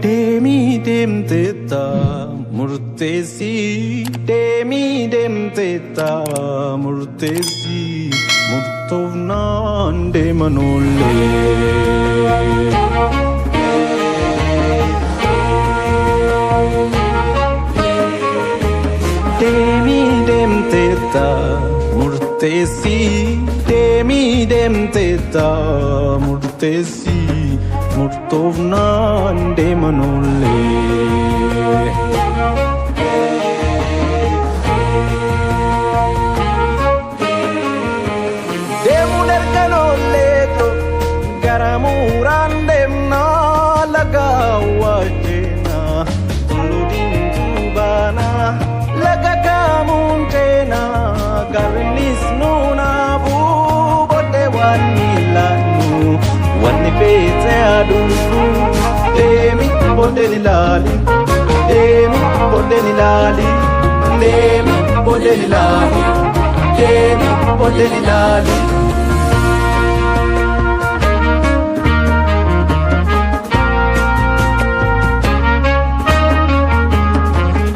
Demi dem teta murtesi Demi dem teta murtesi Murtovnan demanole Demi dem teta murtesi Demi dem teta murtesi Murtovnan demanole Demuner kanole to garamuran demna lagawajena tuludin tubana lagakamuntena garnis nuna bu bode wanilanu Wani bete adundu Demi bodeni lali Demi bodeni lali Demi bodeni lali Demi bodeni lali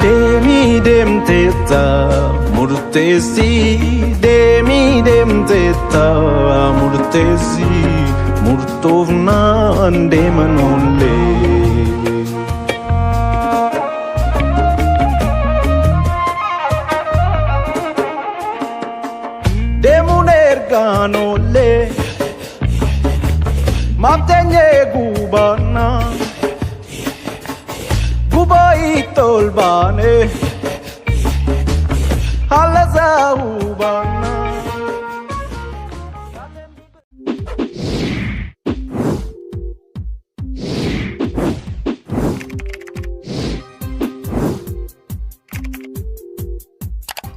Demi dem teta murtesi Demi dem teta murtesi Murtovnan demanole Demuner ganole Maptenye gubana Gubai tolbane Halaza ubana